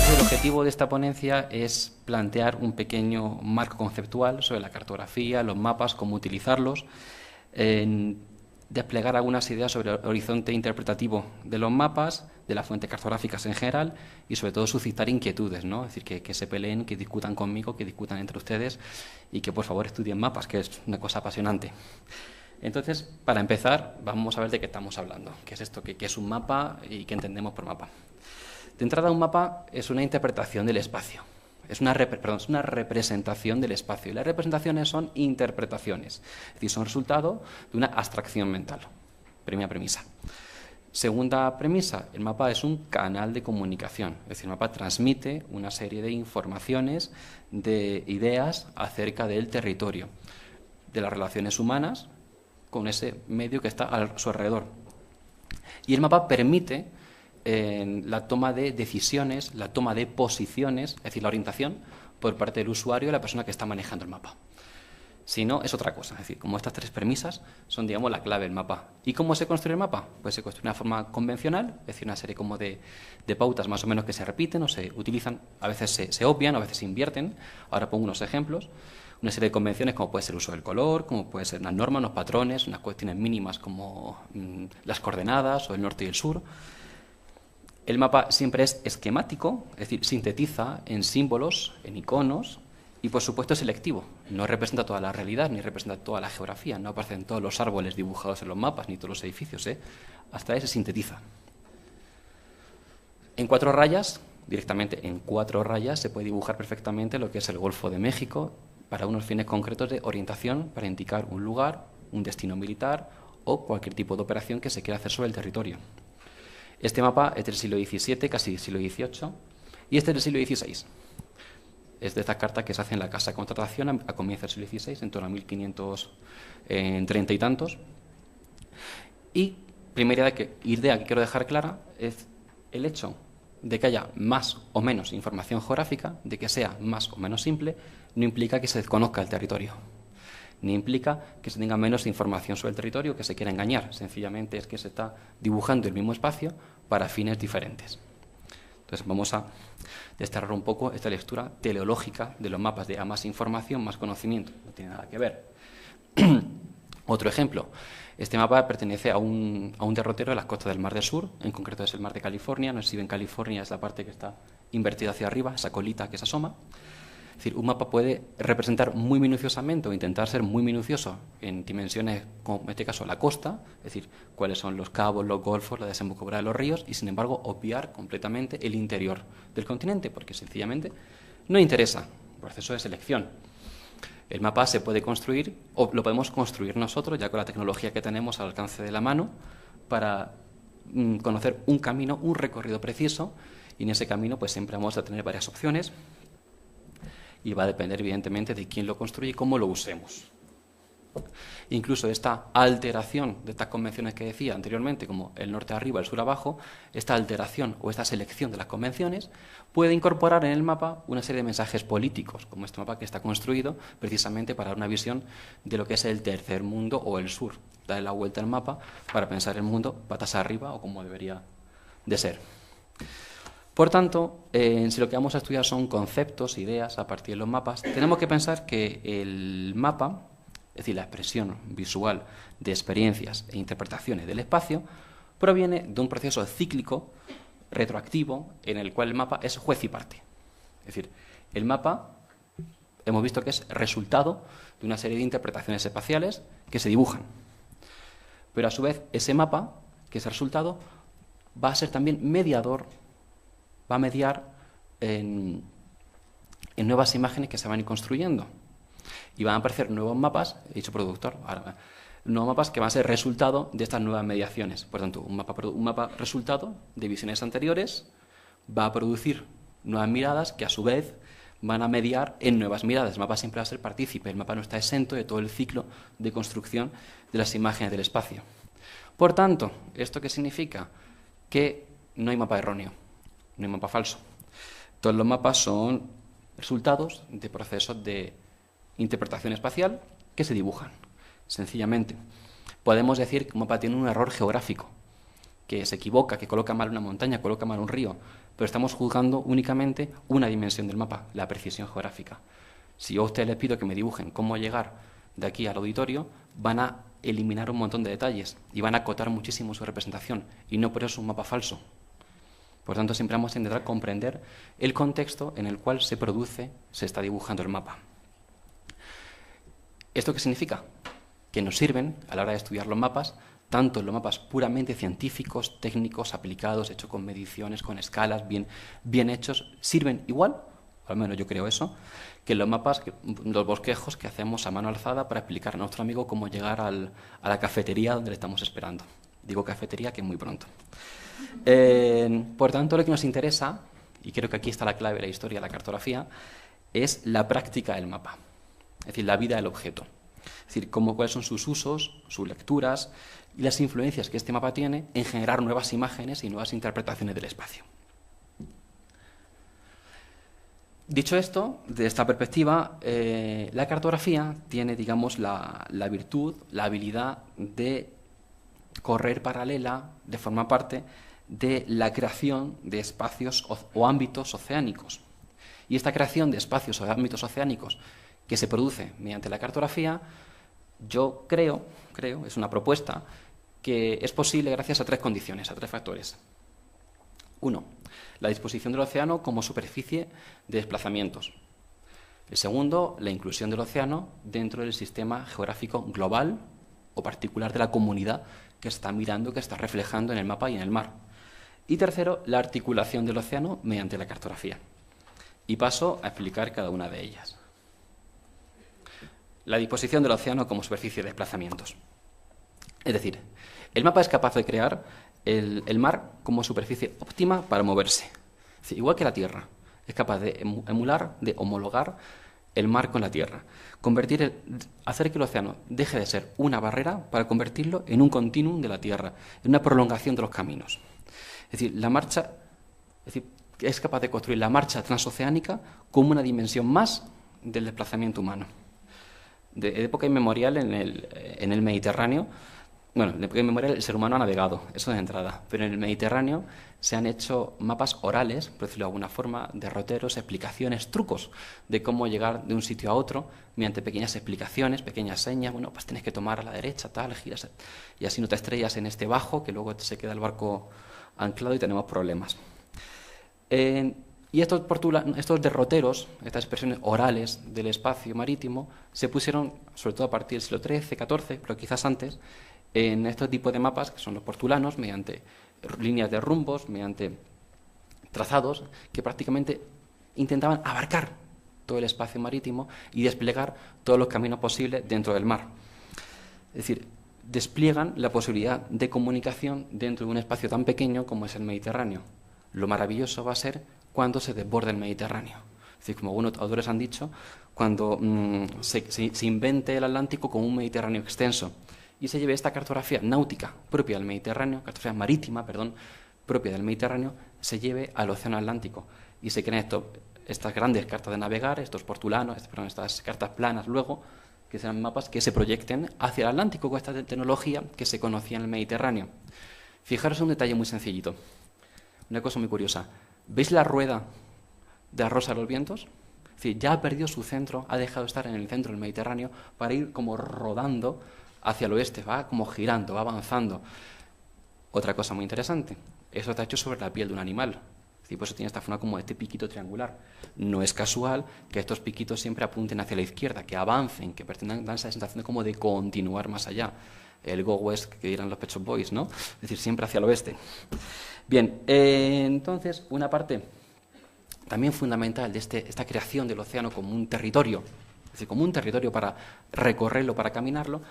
El objetivo de esta ponencia es plantear un pequeño marco conceptual sobre la cartografía, los mapas, cómo utilizarlos, desplegar algunas ideas sobre el horizonte interpretativo de los mapas, de las fuentes cartográficas en general y sobre todo suscitar inquietudes, ¿no? Es decir, que se peleen, que discutan conmigo, que discutan entre ustedes y que por favor estudien mapas, que es una cosa apasionante. Entonces, para empezar, vamos a ver de qué estamos hablando, qué es esto, qué es un mapa y qué entendemos por mapa. De entrada, un mapa es una interpretación del espacio, es una representación del espacio. Y las representaciones son interpretaciones, es decir, son resultado de una abstracción mental. Primera premisa. Segunda premisa, el mapa es un canal de comunicación, es decir, el mapa transmite una serie de informaciones, de ideas acerca del territorio, de las relaciones humanas con ese medio que está a su alrededor. Y el mapa permite la toma de decisiones, la toma de posiciones, es decir, la orientación por parte del usuario y la persona que está manejando el mapa. Si no, es otra cosa. Es decir, como estas tres premisas son, digamos, la clave del mapa. ¿Y cómo se construye el mapa? Pues se construye de una forma convencional, es decir, una serie como de pautas más o menos que se repiten o se utilizan, a veces se obvian, a veces se invierten. Ahora pongo unos ejemplos. Una serie de convenciones como puede ser el uso del color, como puede ser unas normas, unos patrones, unas cuestiones mínimas como las coordenadas o el norte y el sur. El mapa siempre es esquemático, es decir, sintetiza en símbolos, en iconos y, por supuesto, es selectivo. No representa toda la realidad ni representa toda la geografía. No aparecen todos los árboles dibujados en los mapas ni todos los edificios. Hasta ahí se sintetiza. En 4 rayas, directamente en 4 rayas, se puede dibujar perfectamente lo que es el Golfo de México para unos fines concretos de orientación, para indicar un lugar, un destino militar o cualquier tipo de operación que se quiera hacer sobre el territorio. Este mapa es del siglo XVII, casi del siglo XVIII, y este es del siglo XVI. Es de estas cartas que se hacen en la Casa de Contratación a comienzos del siglo XVI, en torno a 1530 y tantos. Y primera idea que quiero dejar clara es el hecho de que haya más o menos información geográfica, de que sea más o menos simple, no implica que se desconozca el territorio, ni implica que se tenga menos información sobre el territorio, que se quiera engañar. Sencillamente es que se está dibujando el mismo espacio para fines diferentes. Entonces vamos a desterrar un poco esta lectura teleológica de los mapas de a más información, más conocimiento. No tiene nada que ver. Otro ejemplo. Este mapa pertenece a un derrotero de las costas del Mar del Sur, en concreto es el Mar de California. No sé si ven California, es la parte que está invertida hacia arriba, esa colita que se asoma. Es decir, un mapa puede representar muy minuciosamente o intentar ser muy minucioso en dimensiones, como en este caso la costa, es decir, cuáles son los cabos, los golfos, la desembocadura de los ríos, y sin embargo obviar completamente el interior del continente, porque sencillamente no interesa, proceso de selección. El mapa se puede construir, o lo podemos construir nosotros, ya con la tecnología que tenemos al alcance de la mano, para conocer un camino, un recorrido preciso, y en ese camino pues siempre vamos a tener varias opciones, y va a depender evidentemente de quién lo construye y cómo lo usemos. Incluso esta alteración de estas convenciones que decía anteriormente, como el norte arriba, el sur abajo, esta alteración o esta selección de las convenciones puede incorporar en el mapa una serie de mensajes políticos, como este mapa que está construido precisamente para una visión de lo que es el tercer mundo o el sur. Darle la vuelta al mapa para pensar el mundo patas arriba o como debería de ser. Por tanto, si lo que vamos a estudiar son conceptos, ideas a partir de los mapas, tenemos que pensar que el mapa, es decir, la expresión visual de experiencias e interpretaciones del espacio, proviene de un proceso cíclico, retroactivo, en el cual el mapa es juez y parte. Es decir, el mapa hemos visto que es resultado de una serie de interpretaciones espaciales que se dibujan. Pero a su vez, ese mapa, que es el resultado, va a ser también mediador, va a mediar en nuevas imágenes que se van a ir construyendo. Y van a aparecer nuevos mapas, he dicho productor, ahora, nuevos mapas que van a ser resultado de estas nuevas mediaciones. Por tanto, un mapa resultado de visiones anteriores va a producir nuevas miradas que a su vez van a mediar en nuevas miradas. El mapa siempre va a ser partícipe, el mapa no está exento de todo el ciclo de construcción de las imágenes del espacio. Por tanto, ¿esto qué significa? Que no hay mapa erróneo, no hay mapa falso. Todos los mapas son resultados de procesos de interpretación espacial que se dibujan, sencillamente. Podemos decir que un mapa tiene un error geográfico, que se equivoca, que coloca mal una montaña, coloca mal un río, pero estamos juzgando únicamente una dimensión del mapa, la precisión geográfica. Si yo a ustedes les pido que me dibujen cómo llegar de aquí al auditorio, van a eliminar un montón de detalles y van a acotar muchísimo su representación, y no por eso es un mapa falso. Por tanto, siempre vamos a intentar comprender el contexto en el cual se está dibujando el mapa. ¿Esto qué significa? Que nos sirven a la hora de estudiar los mapas, tanto los mapas puramente científicos, técnicos, aplicados, hechos con mediciones, con escalas, bien hechos, sirven igual, o al menos yo creo eso, que los mapas, los bosquejos que hacemos a mano alzada para explicar a nuestro amigo cómo llegar a la cafetería donde le estamos esperando. Digo cafetería, que es muy pronto. Por tanto, lo que nos interesa, y creo que aquí está la clave de la historia de la cartografía, es la práctica del mapa, es decir, la vida del objeto. Es decir, cuáles son sus usos, sus lecturas y las influencias que este mapa tiene en generar nuevas imágenes y nuevas interpretaciones del espacio. Dicho esto, desde esta perspectiva, la cartografía tiene, digamos, la virtud, la habilidad de correr paralela, de formar parte de la creación de espacios o ámbitos oceánicos. Y esta creación de espacios o ámbitos oceánicos que se produce mediante la cartografía, yo creo, es una propuesta, que es posible gracias a tres condiciones, a tres factores. Uno, la disposición del océano como superficie de desplazamientos. El segundo, la inclusión del océano dentro del sistema geográfico global o particular de la comunidad que está mirando, que está reflejando en el mapa y en el mar. Y tercero, la articulación del océano mediante la cartografía. Y paso a explicar cada una de ellas. La disposición del océano como superficie de desplazamientos. Es decir, el mapa es capaz de crear el mar como superficie óptima para moverse. Es decir, igual que la Tierra, es capaz de emular, de homologar el mar con la Tierra. Hacer que el océano deje de ser una barrera para convertirlo en un continuum de la Tierra, en una prolongación de los caminos. Es decir, es capaz de construir la marcha transoceánica como una dimensión más del desplazamiento humano. De época inmemorial en el Mediterráneo, bueno, de época inmemorial el ser humano ha navegado, eso de entrada, pero en el Mediterráneo se han hecho mapas orales, por decirlo de alguna forma, derroteros, explicaciones, trucos de cómo llegar de un sitio a otro mediante pequeñas explicaciones, pequeñas señas. Bueno, pues tienes que tomar a la derecha, tal, giras, y así no te estrellas en este bajo, que luego se queda el barco anclado y tenemos problemas. Y estos derroteros, estas expresiones orales del espacio marítimo, se pusieron, sobre todo a partir del siglo XIII, XIV, pero quizás antes, en estos tipos de mapas, que son los portulanos, mediante líneas de rumbos, mediante trazados, que prácticamente intentaban abarcar todo el espacio marítimo y desplegar todos los caminos posibles dentro del mar. Es decir, despliegan la posibilidad de comunicación dentro de un espacio tan pequeño como es el Mediterráneo. Lo maravilloso va a ser cuando se desborde el Mediterráneo. Es decir, como algunos autores han dicho, cuando se invente el Atlántico como un Mediterráneo extenso y se lleve esta cartografía náutica propia del Mediterráneo, cartografía marítima, propia del Mediterráneo, se lleve al Océano Atlántico y se creen estas grandes cartas de navegar, estos portulanos, estas cartas planas luego, que serán mapas que se proyecten hacia el Atlántico con esta tecnología que se conocía en el Mediterráneo. Fijaros en un detalle muy sencillito, una cosa muy curiosa. ¿Veis la rueda de la Rosa de los Vientos? Es decir, ya ha perdido su centro, ha dejado de estar en el centro del Mediterráneo para ir como rodando hacia el oeste, va como girando, va avanzando. Otra cosa muy interesante, eso está hecho sobre la piel de un animal. Y por eso tiene esta forma como este piquito triangular. No es casual que estos piquitos siempre apunten hacia la izquierda, que avancen, que pretendan dar esa sensación como de continuar más allá. El Go West que dirán los Pet Shop Boys, ¿no? Es decir, siempre hacia el oeste. Bien, entonces, una parte también fundamental de esta creación del océano como un territorio, es decir, como un territorio para recorrerlo, para caminarlo,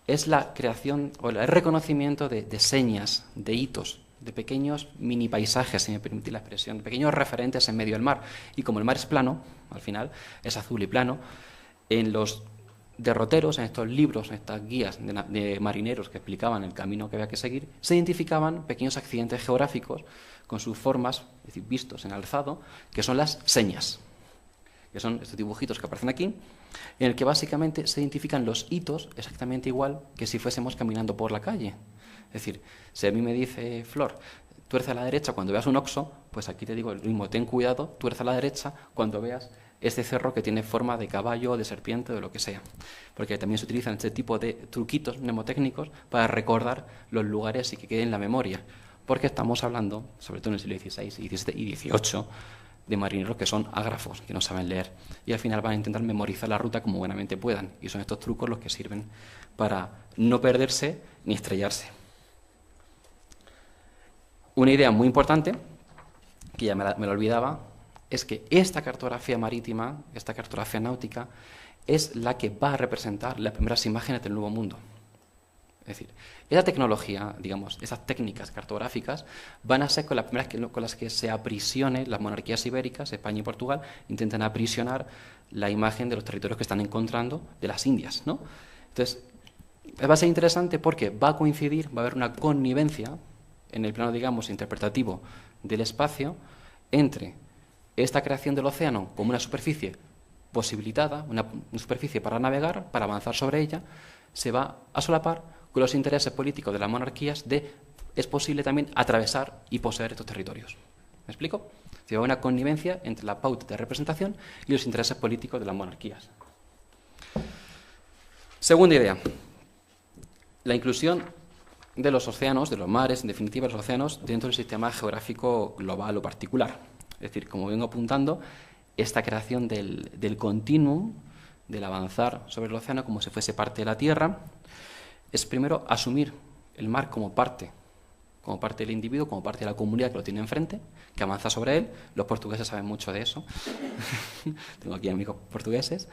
es la creación o el reconocimiento de señas, de hitos, de pequeños mini paisajes, si me permitís la expresión, de pequeños referentes en medio del mar. Y como el mar es plano, al final, es azul y plano, en los derroteros, en estos libros, en estas guías de marineros que explicaban el camino que había que seguir, se identificaban pequeños accidentes geográficos con sus formas, es decir, vistos en alzado, que son las señas, que son estos dibujitos que aparecen aquí, en el que básicamente se identifican los hitos exactamente igual que si fuésemos caminando por la calle. Es decir, si a mí me dice Flor, tuerce a la derecha cuando veas un oxo, pues aquí te digo lo mismo, ten cuidado, tuerce a la derecha cuando veas este cerro que tiene forma de caballo, de serpiente o de lo que sea. Porque también se utilizan este tipo de truquitos mnemotécnicos para recordar los lugares y que queden en la memoria. Porque estamos hablando, sobre todo en el siglo XVI, XVII y XVIII, de marineros que son ágrafos, que no saben leer. Y al final van a intentar memorizar la ruta como buenamente puedan. Y son estos trucos los que sirven para no perderse ni estrellarse. Una idea muy importante, que ya me la olvidaba, es que esta cartografía marítima, esta cartografía náutica, es la que va a representar las primeras imágenes del Nuevo Mundo. Es decir, esa tecnología, digamos, esas técnicas cartográficas van a ser con las primeras con las que se aprisionen las monarquías ibéricas, España y Portugal, intentan aprisionar la imagen de los territorios que están encontrando de las Indias, ¿no? Entonces, va a ser interesante porque va a coincidir, va a haber una connivencia en el plano, digamos, interpretativo del espacio entre esta creación del océano como una superficie posibilitada, una superficie para navegar, para avanzar sobre ella, se va a solapar con los intereses políticos de las monarquías de es posible también atravesar y poseer estos territorios. ¿Me explico? Se va a una connivencia entre la pauta de representación y los intereses políticos de las monarquías. Segunda idea, la inclusión de los océanos, de los mares, en definitiva los océanos, dentro del sistema geográfico global o particular. Es decir, como vengo apuntando, esta creación del continuum, del avanzar sobre el océano como si fuese parte de la Tierra, es primero asumir el mar como parte del individuo, como parte de la comunidad que lo tiene enfrente, que avanza sobre él. Los portugueses saben mucho de eso. Tengo aquí amigos portugueses.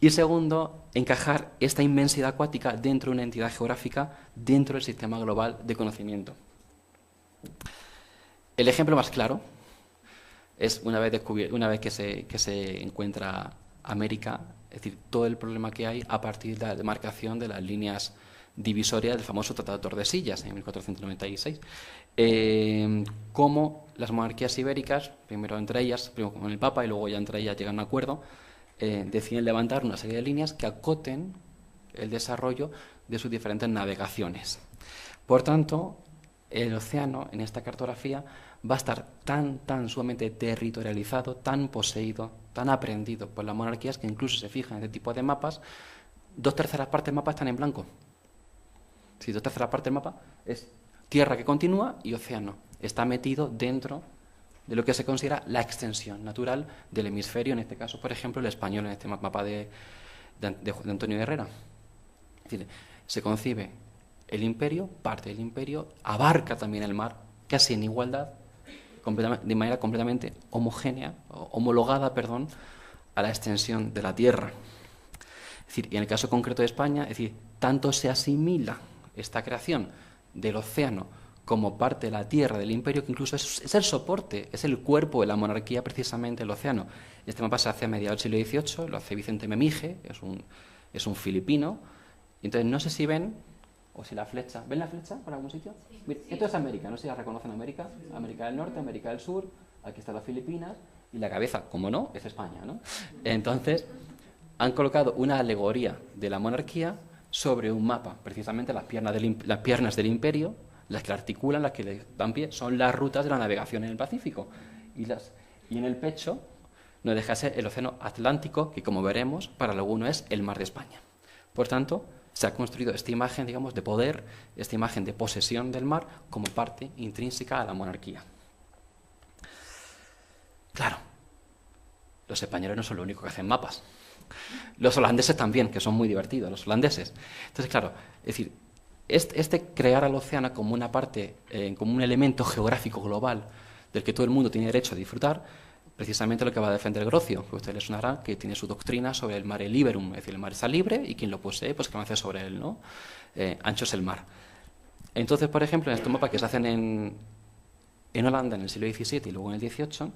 Y segundo, encajar esta inmensidad acuática dentro de una entidad geográfica, dentro del sistema global de conocimiento. El ejemplo más claro es una vez que se encuentra América, es decir, todo el problema que hay a partir de la demarcación de las líneas divisorias del famoso Tratado de Tordesillas en 1496. Cómo las monarquías ibéricas, primero entre ellas, primero con el Papa y luego ya entre ellas llegan a un acuerdo, deciden levantar una serie de líneas que acoten el desarrollo de sus diferentes navegaciones. Por tanto, el océano en esta cartografía va a estar tan sumamente territorializado, tan poseído, tan aprendido por las monarquías que incluso se fijan en este tipo de mapas, 2/3 partes del mapa están en blanco. Si 2/3 partes del mapa es tierra que continúa y océano. Está metido dentro de lo que se considera la extensión natural del hemisferio, en este caso, por ejemplo, el español en este mapa de Antonio Herrera. Es decir, se concibe el imperio, parte del imperio, abarca también el mar, casi en igualdad, de manera completamente homogénea, homologada, a la extensión de la tierra. Es decir, y en el caso concreto de España, es decir, tanto se asimila esta creación del océano como parte de la tierra del imperio, que incluso es el soporte, es el cuerpo de la monarquía precisamente el océano. Este mapa se hace a mediados del siglo XVIII, lo hace Vicente Memige, es un filipino. Entonces, no sé si ven, o si la flecha, ¿ven la flecha por algún sitio? Sí. Mira, esto es América, no sé si la reconocen América, América del Norte, América del Sur, aquí están las Filipinas, y la cabeza, como no, es España, ¿no? Entonces, han colocado una alegoría de la monarquía sobre un mapa, precisamente las piernas del imperio, las que la articulan, las que le dan pie, son las rutas de la navegación en el Pacífico. Y en el pecho no deja de ser el océano Atlántico, que como veremos, para alguno es el mar de España. Por tanto, se ha construido esta imagen, digamos, de poder, esta imagen de posesión del mar como parte intrínseca a la monarquía. Claro, los españoles no son los únicos que hacen mapas. Los holandeses también, que son muy divertidos, los holandeses. Entonces, claro, es decir, crear al océano como una parte, como un elemento geográfico global del que todo el mundo tiene derecho a disfrutar, precisamente lo que va a defender Grocio, que ustedes les sonará, que tiene su doctrina sobre el mare liberum, es decir, el mar está libre y quien lo posee, pues que avance sobre él, ¿no? Ancho es el mar. Entonces, por ejemplo, en estos mapas que se hacen en Holanda en el siglo XVII y luego en el XVIII,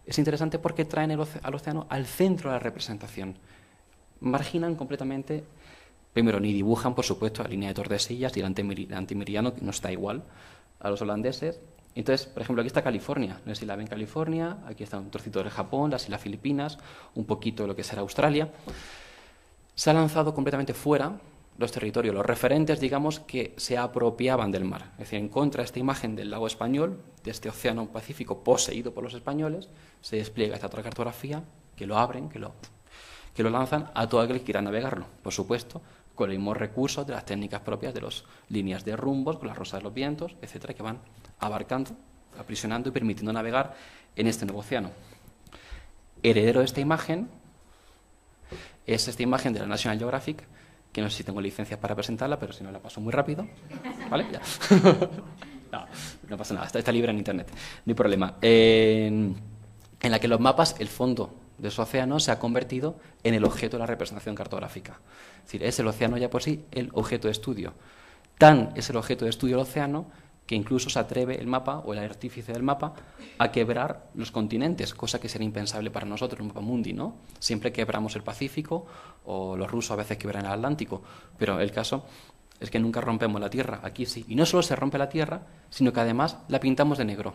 es interesante porque traen al océano al centro de la representación. marginan completamente, primero, ni dibujan, por supuesto, la línea de Tordesillas y el antimeridiano, que no está igual a los holandeses. Entonces, por ejemplo, aquí está California, no sé si la ven, California, aquí está un trocito de Japón, las Islas Filipinas, un poquito de lo que será Australia. Se ha lanzado completamente fuera los territorios, los referentes, digamos, que se apropiaban del mar. Es decir, en contra de esta imagen del lago español, de este océano Pacífico poseído por los españoles, se despliega esta otra cartografía, que lo abren, que lo lanzan a todo aquel que quiera navegarlo, por supuesto, con los mismos recursos de las técnicas propias de las líneas de rumbos, con las rosas de los vientos, etcétera, que van abarcando, aprisionando y permitiendo navegar en este nuevo océano. Heredero de esta imagen es esta imagen de la National Geographic, que no sé si tengo licencias para presentarla, pero si no la paso muy rápido. ¿Vale? Ya. No pasa nada, está libre en Internet, no hay problema. En la que los mapas, el fondo de ese océano se ha convertido en el objeto de la representación cartográfica. Es decir, es el océano ya por sí el objeto de estudio. Tan es el objeto de estudio del océano que incluso se atreve el mapa o el artífice del mapa a quebrar los continentes, cosa que sería impensable para nosotros, un mapa mundi, ¿no? Siempre quebramos el Pacífico o los rusos a veces quebran el Atlántico, pero el caso es que nunca rompemos la Tierra, aquí sí. Y no solo se rompe la Tierra, sino que además la pintamos de negro,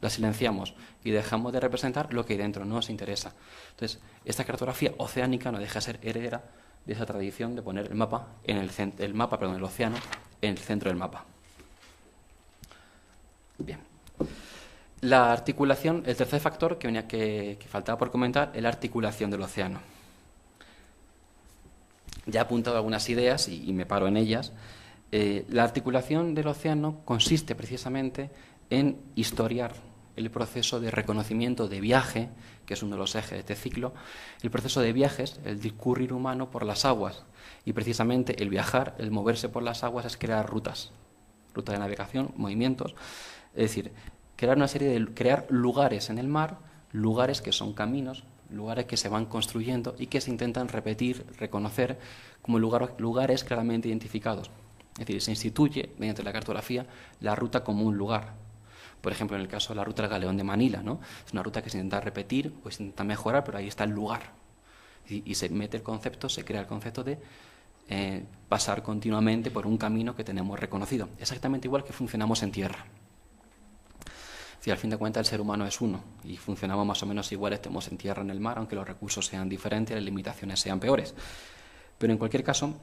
la silenciamos y dejamos de representar lo que hay dentro, no nos interesa. Entonces, esta cartografía oceánica no deja de ser heredera de esa tradición de poner el mapa el océano en el centro del mapa. Bien. La articulación, el tercer factor que faltaba por comentar, es la articulación del océano. Ya he apuntado algunas ideas y me paro en ellas. La articulación del océano consiste precisamente en historiar el proceso de reconocimiento de viaje, que es uno de los ejes de este ciclo, el proceso de viajes, el discurrir humano por las aguas. Y precisamente el viajar, el moverse por las aguas es crear rutas de navegación, movimientos. Es decir, crear lugares en el mar, lugares que son caminos, lugares que se van construyendo y que se intentan repetir, reconocer como lugares claramente identificados. Es decir, se instituye mediante la cartografía la ruta como un lugar. Por ejemplo, en el caso de la ruta del Galeón de Manila, ¿no? Es una ruta que se intenta repetir o se intenta mejorar, pero ahí está el lugar. Y se mete el concepto, se crea el concepto de pasar continuamente por un camino que tenemos reconocido. Exactamente igual que funcionamos en tierra. Si al fin de cuentas el ser humano es uno y funcionamos más o menos igual, estemos en tierra, en el mar, aunque los recursos sean diferentes, las limitaciones sean peores. Pero en cualquier caso,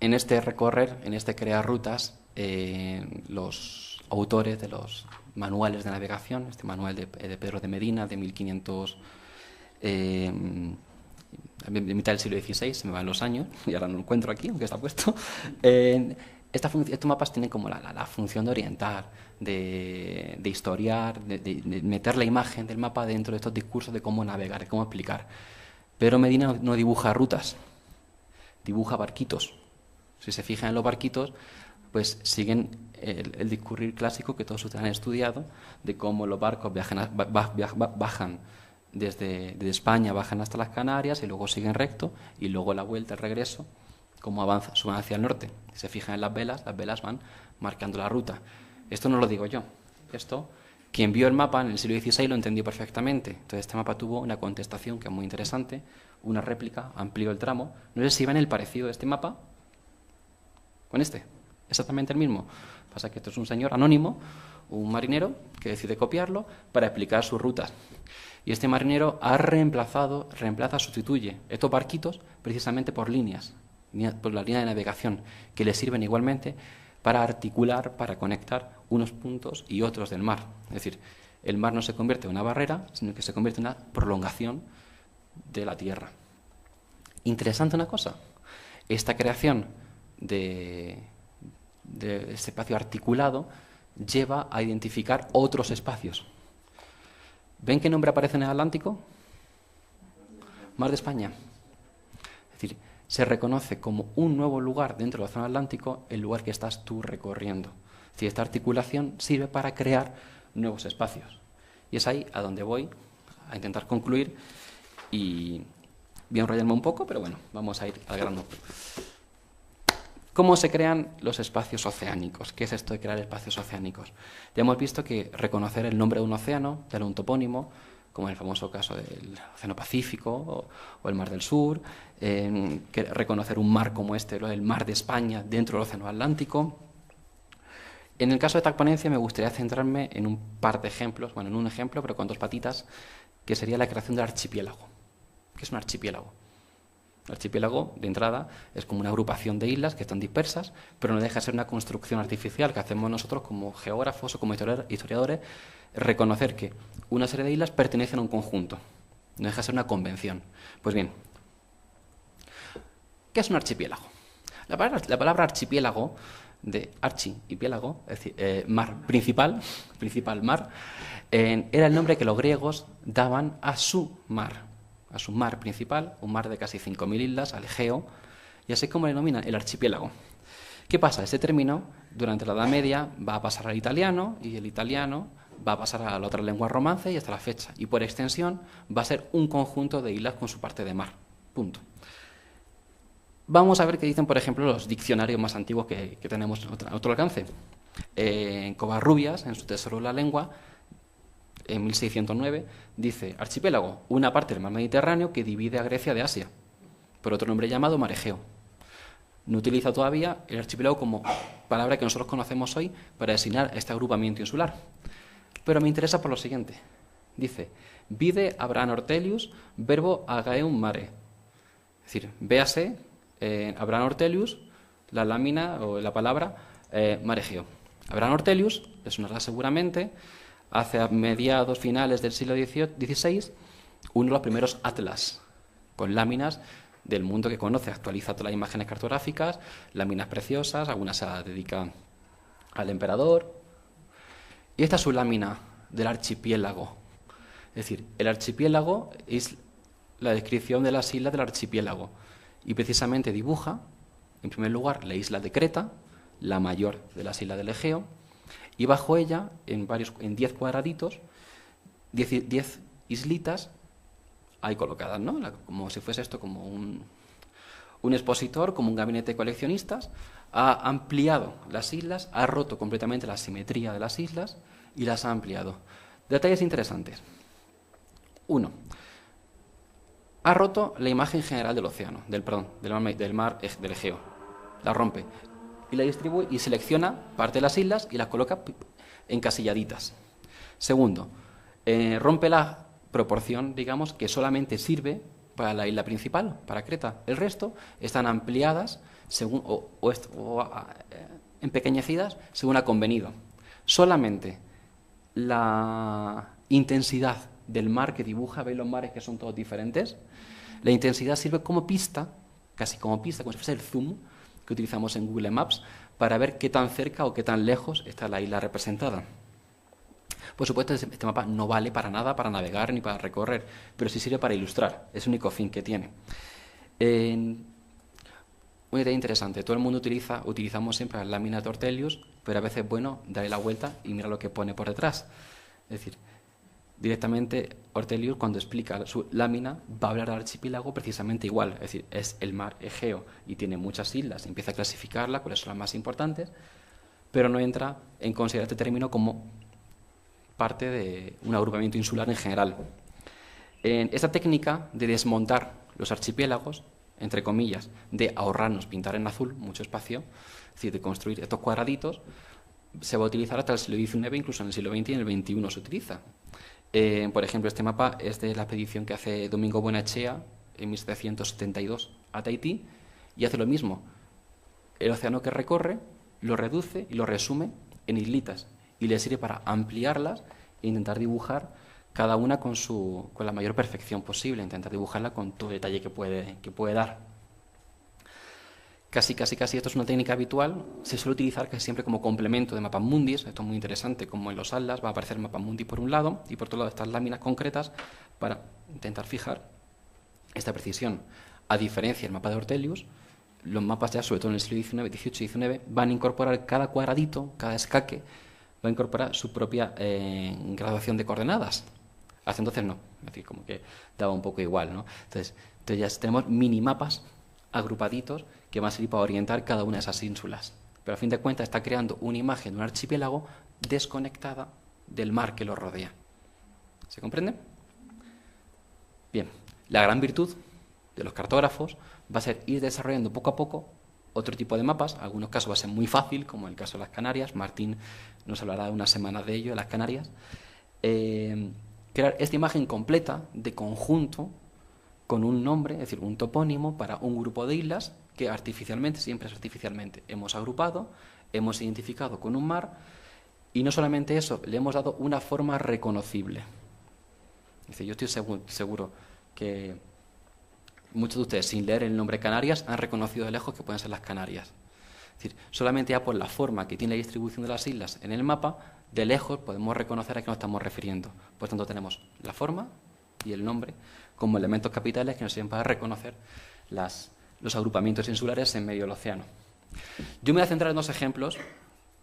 en este recorrer, en este crear rutas, los autores de los manuales de navegación, este manual de Pedro de Medina, de 1500, de mitad del siglo XVI, se me van los años, y ahora no lo encuentro aquí, aunque está puesto. Estos mapas tienen como la función de orientar, de historiar, de meter la imagen del mapa dentro de estos discursos de cómo navegar, de cómo explicar. Pero Medina no dibuja rutas, dibuja barquitos. Si se fijan en los barquitos, pues siguen el discurrir clásico que todos ustedes han estudiado, de cómo los barcos bajan desde España, bajan hasta las Canarias y luego siguen recto, y luego la vuelta, el regreso, cómo suben hacia el norte. Si se fijan en las velas van marcando la ruta. Esto no lo digo yo. Esto, quien vio el mapa en el siglo XVI lo entendió perfectamente. Entonces este mapa tuvo una contestación que es muy interesante, una réplica, amplió el tramo. No sé si ven el parecido de este mapa con este. Exactamente el mismo. Pasa que esto es un señor anónimo, un marinero, que decide copiarlo para explicar sus rutas. Y este marinero sustituye estos barquitos precisamente por líneas, por la línea de navegación, que le sirven igualmente para articular, para conectar unos puntos y otros del mar. Es decir, el mar no se convierte en una barrera, sino que se convierte en una prolongación de la tierra. Interesante una cosa, esta creación de este espacio articulado lleva a identificar otros espacios. ¿Ven qué nombre aparece en el Atlántico? Mar de España. Es decir, se reconoce como un nuevo lugar dentro del océano Atlántico el lugar que estás tú recorriendo. Es decir, esta articulación sirve para crear nuevos espacios. Y es ahí a donde voy a intentar concluir y voy a enrollarme un poco, pero bueno, vamos a ir al grano. ¿Cómo se crean los espacios oceánicos? ¿Qué es esto de crear espacios oceánicos? Ya hemos visto que reconocer el nombre de un océano, darle un topónimo, como en el famoso caso del Océano Pacífico o el Mar del Sur, reconocer un mar como este, el Mar de España, dentro del Océano Atlántico. En el caso de esta ponencia me gustaría centrarme en un par de ejemplos, bueno, en un ejemplo, pero con dos patitas, que sería la creación del archipiélago. ¿Qué es un archipiélago? El archipiélago, de entrada, es como una agrupación de islas que están dispersas, pero no deja de ser una construcción artificial que hacemos nosotros como geógrafos o como historiadores, reconocer que una serie de islas pertenecen a un conjunto. No deja de ser una convención. Pues bien, ¿qué es un archipiélago? La palabra archipiélago, de archi y piélago, es decir, mar principal mar, era el nombre que los griegos daban a su mar principal, un mar de casi 5.000 islas, al Egeo, y así como le denominan el archipiélago. ¿Qué pasa? Este término, durante la Edad Media, va a pasar al italiano, y el italiano va a pasar a la otra lengua romance y hasta la fecha. Y por extensión va a ser un conjunto de islas con su parte de mar. Punto. Vamos a ver qué dicen, por ejemplo, los diccionarios más antiguos que tenemos a otro alcance. Covarrubias, en su Tesoro de la Lengua, en 1609, dice: archipiélago, una parte del mar Mediterráneo que divide a Grecia de Asia, por otro nombre llamado mar Egeo. No utiliza todavía el archipiélago como palabra que nosotros conocemos hoy para designar este agrupamiento insular. Pero me interesa por lo siguiente. Dice: vide Abraham Ortelius, verbo agaeum mare. Es decir, véase Abraham Ortelius, la lámina o la palabra mar Egeo. Abraham Ortelius, le sonará seguramente, hace mediados finales del siglo XVI, uno de los primeros atlas, con láminas del mundo que conoce. Actualiza todas las imágenes cartográficas, láminas preciosas, algunas se dedican al emperador. Y esta es su lámina del archipiélago. Es decir, el archipiélago es la descripción de las islas del archipiélago. Y precisamente dibuja, en primer lugar, la isla de Creta, la mayor de las islas del Egeo, y bajo ella, en 10 cuadraditos, 10 islitas ahí colocadas, ¿no? Como si fuese esto como un expositor, como un gabinete de coleccionistas. Ha ampliado las islas, ha roto completamente la simetría de las islas y las ha ampliado. Detalles interesantes. 1. Ha roto la imagen general del océano, del mar del Egeo. La rompe y la distribuye y selecciona parte de las islas y las coloca encasilladitas. Segundo, rompe la proporción, digamos, que solamente sirve para la isla principal, para Creta. El resto están ampliadas según, empequeñecidas según ha convenido. Solamente la intensidad del mar que dibuja, veis los mares que son todos diferentes, la intensidad sirve como pista, casi como pista, como si fuese el zoom que utilizamos en Google Maps, para ver qué tan cerca o qué tan lejos está la isla representada. Por supuesto, este mapa no vale para nada para navegar ni para recorrer, pero sí sirve para ilustrar, es el único fin que tiene. Una idea interesante, todo el mundo utilizamos siempre las láminas de Ortelius, pero a veces es bueno darle la vuelta y mirar lo que pone por detrás. Es decir, directamente Ortelius, cuando explica su lámina, va a hablar del archipiélago precisamente igual. Es decir, es el mar Egeo y tiene muchas islas, empieza a clasificarlas, cuáles son las más importantes, pero no entra en considerar este término como parte de un agrupamiento insular en general. Esta técnica de desmontar los archipiélagos, entre comillas, de ahorrarnos pintar en azul mucho espacio, es decir, de construir estos cuadraditos, se va a utilizar hasta el siglo XIX, incluso en el siglo XX y en el XXI se utiliza. Por ejemplo, este mapa es de la expedición que hace Domingo Buenechea en 1772 a Tahití y hace lo mismo. El océano que recorre lo reduce y lo resume en islitas y le sirve para ampliarlas e intentar dibujar cada una con la mayor perfección posible, intentar dibujarla con todo el detalle que puede dar. Casi esto es una técnica habitual, se suele utilizar casi siempre como complemento de mapamundis. Esto es muy interesante, como en los atlas va a aparecer mapamundi por un lado y por otro lado estas láminas concretas para intentar fijar esta precisión. A diferencia del mapa de Ortelius, los mapas ya, sobre todo en el siglo XIX, XVIII y XIX, van a incorporar cada cuadradito, cada escaque, va a incorporar su propia graduación de coordenadas. Hasta entonces no, es decir, como que daba un poco igual, ¿no? Entonces ya tenemos minimapas agrupaditos que van a servir para orientar cada una de esas ínsulas. Pero a fin de cuentas está creando una imagen de un archipiélago desconectada del mar que lo rodea. ¿Se comprende? Bien, la gran virtud de los cartógrafos va a ser ir desarrollando poco a poco otro tipo de mapas. En algunos casos va a ser muy fácil, como en el caso de las Canarias. Martín nos hablará unas semanas de ello, de las Canarias. Crear esta imagen completa de conjunto con un nombre, es decir, un topónimo para un grupo de islas que artificialmente, siempre es artificialmente, hemos agrupado, hemos identificado con un mar y no solamente eso, le hemos dado una forma reconocible. Es decir, yo estoy seguro que muchos de ustedes, sin leer el nombre Canarias, han reconocido de lejos que pueden ser las Canarias. Es decir, solamente ya por la forma que tiene la distribución de las islas en el mapa, de lejos podemos reconocer a qué nos estamos refiriendo. Por tanto, tenemos la forma y el nombre como elementos capitales que nos sirven para reconocer los agrupamientos insulares en medio del océano. Yo me voy a centrar en dos ejemplos,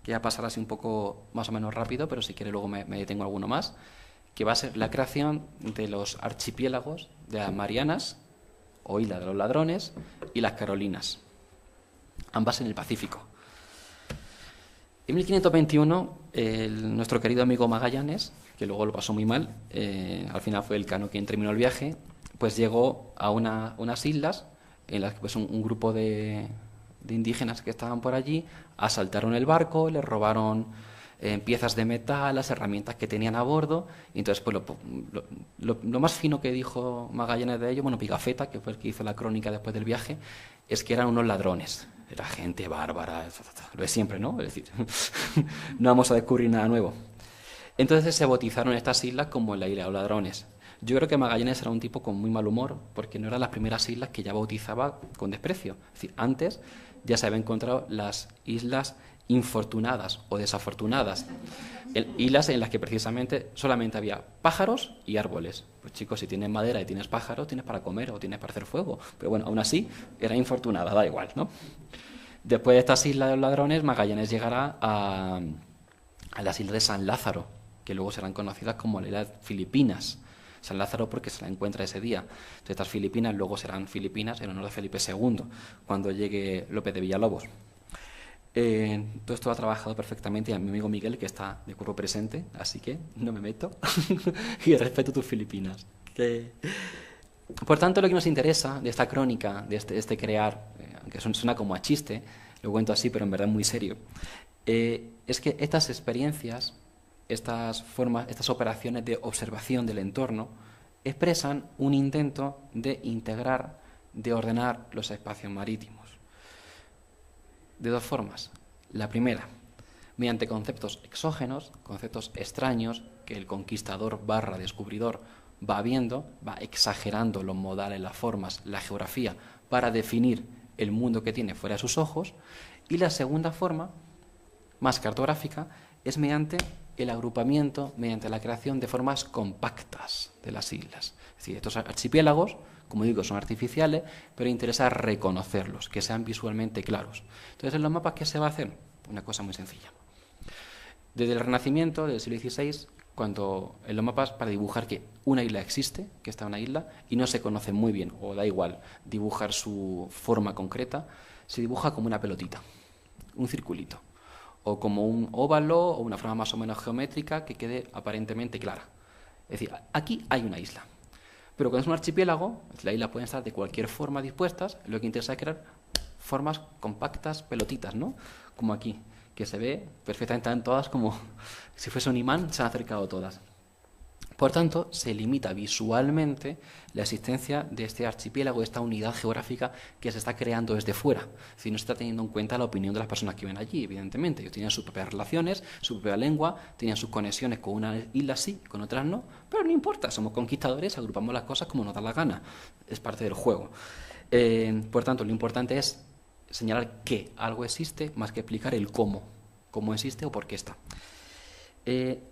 que va a pasar así un poco más o menos rápido, pero si quiere luego me detengo alguno más, que va a ser la creación de los archipiélagos de las Marianas, o Isla de los Ladrones, y las Carolinas, ambas en el Pacífico. En 1521, nuestro querido amigo Magallanes, que luego lo pasó muy mal, al final fue Elcano quien terminó el viaje, pues llegó a unas islas en las que pues, un grupo de indígenas que estaban por allí asaltaron el barco, les robaron piezas de metal, las herramientas que tenían a bordo, y entonces pues lo más fino que dijo Magallanes de ello, bueno, Pigafetta, que fue el que hizo la crónica después del viaje, es que eran unos ladrones, era gente bárbara, lo de siempre, ¿no? Es decir, no vamos a descubrir nada nuevo. Entonces se bautizaron estas islas como la Isla de los Ladrones. Yo creo que Magallanes era un tipo con muy mal humor, porque no eran las primeras islas que ya bautizaba con desprecio. Es decir, antes ya se habían encontrado las islas infortunadas o desafortunadas, islas en las que precisamente solamente había pájaros y árboles. Pues chicos, si tienes madera y tienes pájaros, tienes para comer o tienes para hacer fuego. Pero bueno, aún así era infortunada, da igual, ¿no? Después de estas Islas de los Ladrones, Magallanes llegará a las islas de San Lázaro, que luego serán conocidas como las Islas Filipinas. San Lázaro porque se la encuentra ese día. Entonces, estas Filipinas luego serán Filipinas en honor de Felipe II, cuando llegue López de Villalobos. Todo esto lo ha trabajado perfectamente a mi amigo Miguel, que está de cuerpo presente, así que no me meto y respeto tus Filipinas. Por tanto, lo que nos interesa de esta crónica, de este crear, aunque suena como a chiste, lo cuento así, pero en verdad muy serio, es que estas experiencias, estas formas, estas operaciones de observación del entorno expresan un intento de integrar, de ordenar los espacios marítimos. De dos formas. La primera, mediante conceptos exógenos, conceptos extraños, que el conquistador / descubridor va viendo, va exagerando los modales, las formas, la geografía, para definir el mundo que tiene fuera de sus ojos. Y la segunda forma, más cartográfica, es mediante el agrupamiento, mediante la creación de formas compactas de las islas. Es decir, estos archipiélagos, como digo, son artificiales, pero interesa reconocerlos, que sean visualmente claros. Entonces, en los mapas, ¿qué se va a hacer? Una cosa muy sencilla. Desde el Renacimiento, del siglo XVI, cuando en los mapas, para dibujar que una isla existe, que está una isla, y no se conoce muy bien, o da igual dibujar su forma concreta, se dibuja como una pelotita, un circulito, o como un óvalo, o una forma más o menos geométrica que quede aparentemente clara. Es decir, aquí hay una isla. Pero cuando es un archipiélago, las islas pueden estar de cualquier forma dispuestas, lo que interesa es crear formas compactas, pelotitas, ¿no? Como aquí, que se ve perfectamente en todas como si fuese un imán, se han acercado todas. Por tanto, se limita visualmente la existencia de este archipiélago, de esta unidad geográfica que se está creando desde fuera. Es decir, no se está teniendo en cuenta la opinión de las personas que viven allí, evidentemente. Ellos tenían sus propias relaciones, su propia lengua, tenían sus conexiones con una isla sí, con otras no, pero no importa, somos conquistadores, agrupamos las cosas como nos da la gana. Es parte del juego. Por tanto, lo importante es señalar que algo existe más que explicar el cómo existe o por qué está.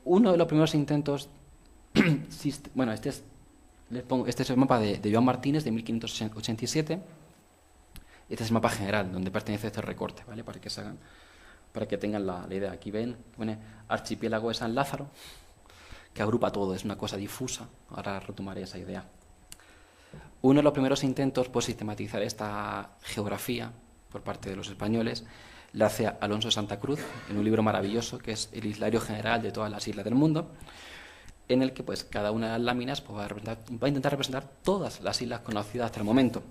Uno de los primeros intentos, bueno, este es el mapa de Joan Martínez de 1587. Este es el mapa general donde pertenece este recorte, ¿vale? Para que tengan la idea. Aquí ven, pone archipiélago de San Lázaro, que agrupa todo, es una cosa difusa. Ahora retomaré esa idea. Uno de los primeros intentos por sistematizar esta geografía por parte de los españoles la hace Alonso de Santa Cruz en un libro maravilloso que es El Islario General de todas las islas del mundo. en el que pues, cada una de las láminas pues, va a intentar representar todas las islas conocidas hasta el momento.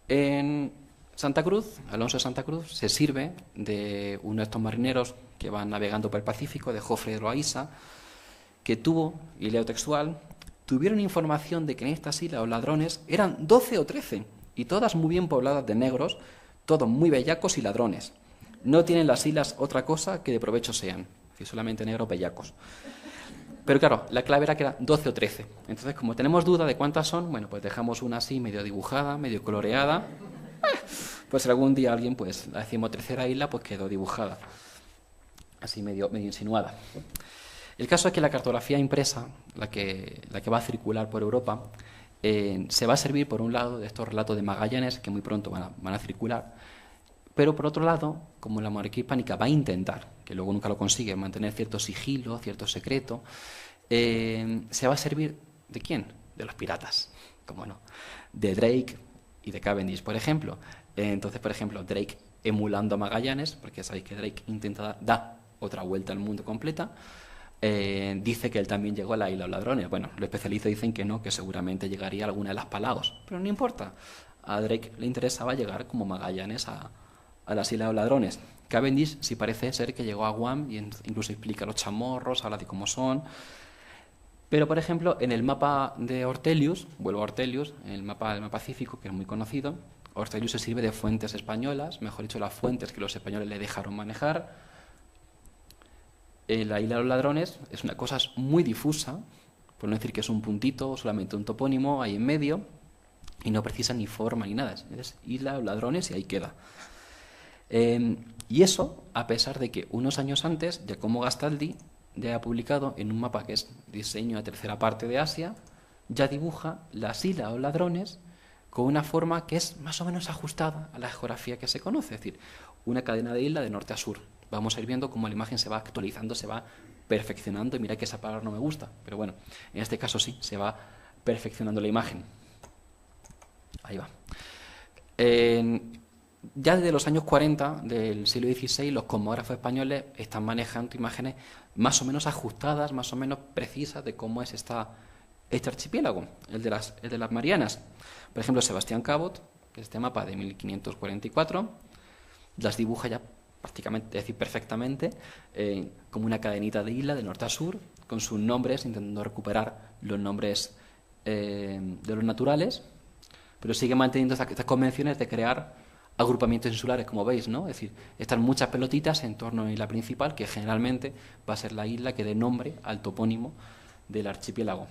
En Santa Cruz, Alonso de Santa Cruz, se sirve de uno de estos marineros que van navegando por el Pacífico, de Jofre de Loaiza, que tuvo, y leo textual, tuvieron información de que en estas islas los ladrones eran 12 o 13, y todas muy bien pobladas de negros, todos muy bellacos y ladrones. No tienen las islas otra cosa que de provecho sean, es decir, solamente negros bellacos. Pero claro, la clave era que eran 12 o 13. Entonces, como tenemos duda de cuántas son, bueno, pues dejamos una así, medio dibujada, medio coloreada. Pues si algún día alguien, pues la 13ª isla, pues quedó dibujada. Así medio insinuada. El caso es que la cartografía impresa, la que va a circular por Europa, se va a servir, por un lado, de estos relatos de Magallanes, que muy pronto van a circular, pero por otro lado, como la monarquía hispánica va a intentar, que luego nunca lo consigue, mantener cierto sigilo, cierto secreto, se va a servir ¿de quién? De los piratas, como no, de Drake y de Cavendish, por ejemplo. Entonces, por ejemplo, Drake emulando a Magallanes, porque sabéis que Drake intenta dar otra vuelta al mundo completa, dice que él también llegó a la isla de los ladrones. Bueno, los especialistas dicen que no, que seguramente llegaría a alguna de las Palaos, pero no importa. A Drake le interesaba llegar como Magallanes a las islas de los ladrones. Cavendish sí parece ser que llegó a Guam y incluso explica los chamorros, habla de cómo son. Pero, por ejemplo, en el mapa de Ortelius, vuelvo a Ortelius, en el mapa del Pacífico, que es muy conocido, Ortelius se sirve de fuentes españolas, mejor dicho, las fuentes que los españoles le dejaron manejar. La isla de los ladrones es una cosa muy difusa, por no decir que es un puntito, solamente un topónimo ahí en medio, y no precisa ni forma ni nada. Es isla de los ladrones y ahí queda. Y eso, a pesar de que unos años antes, Giacomo Gastaldi ya ha publicado en un mapa que es diseño de tercera parte de Asia, ya dibuja las islas o ladrones con una forma que es más o menos ajustada a la geografía que se conoce, es decir, una cadena de isla de norte a sur. Vamos a ir viendo cómo la imagen se va actualizando, se va perfeccionando, y mira que esa palabra no me gusta, pero bueno, en este caso sí, se va perfeccionando la imagen. Ahí va. Ya desde los años 40 del siglo XVI, los cosmógrafos españoles están manejando imágenes más o menos ajustadas, más o menos precisas de cómo es este archipiélago, el de las Marianas. Por ejemplo, Sebastián Cabot, que es este mapa de 1544, las dibuja ya prácticamente, es decir, perfectamente, como una cadenita de isla de norte a sur, con sus nombres, intentando recuperar los nombres de los naturales, pero sigue manteniendo estas convenciones de crear agrupamientos insulares, como veis, ¿no? Es decir, están muchas pelotitas en torno a la isla principal, que generalmente va a ser la isla que dé nombre al topónimo del archipiélago.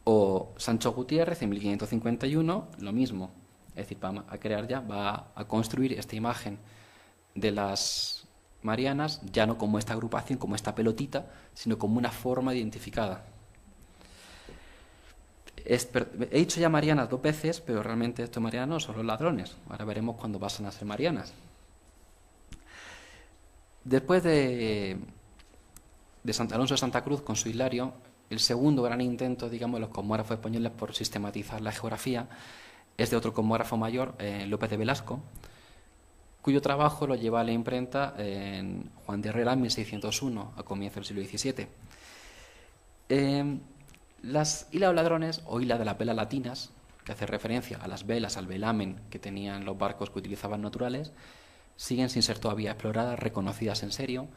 O Sancho Gutiérrez, en 1551, lo mismo. Es decir, va a construir esta imagen de las Marianas, ya no como esta agrupación, como esta pelotita, sino como una forma identificada. He dicho ya Marianas 2 veces, pero realmente estos marianos son los ladrones. Ahora veremos cuándo pasan a ser Marianas. Después de Alonso de Santa Cruz con su Hilario, el segundo gran intento, digamos, de los cosmógrafos españoles por sistematizar la geografía es de otro cosmógrafo mayor, López de Velasco, cuyo trabajo lo lleva a la imprenta en Juan de Herrera en 1601, a comienzos del siglo XVII. Las islas de los ladrones, o islas de las velas latinas, que hace referencia a las velas, al velamen que tenían los barcos que utilizaban naturales, siguen sin ser todavía exploradas, reconocidas en serio,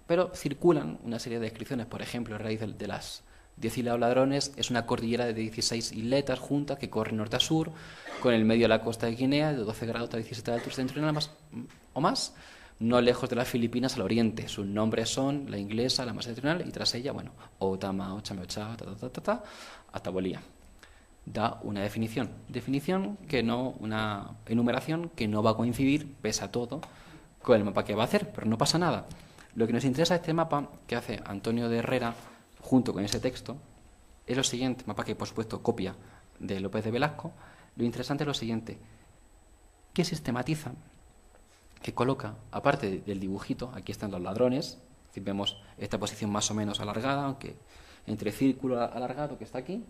pero circulan una serie de descripciones. Por ejemplo, a raíz de las 10 islas de los ladrones es una cordillera de 16 isletas juntas que corre norte a sur, con el medio de la costa de Guinea, de 12 grados a 17 de altura septentrional o más, no lejos de las Filipinas al oriente. Sus nombres son la inglesa, la más septentrional, y tras ella, bueno, Otama, Ochameocha, hasta Bolivia. Da una definición que no, una enumeración que no va a coincidir, pese a todo, con el mapa que va a hacer, pero no pasa nada. Lo que nos interesa de este mapa que hace Antonio de Herrera junto con ese texto es lo siguiente, mapa que por supuesto copia de López de Velasco. Lo interesante es lo siguiente, que sistematiza, que coloca, aparte del dibujito, aquí están los ladrones, es decir, vemos esta posición más o menos alargada, aunque entre círculo alargado que está aquí,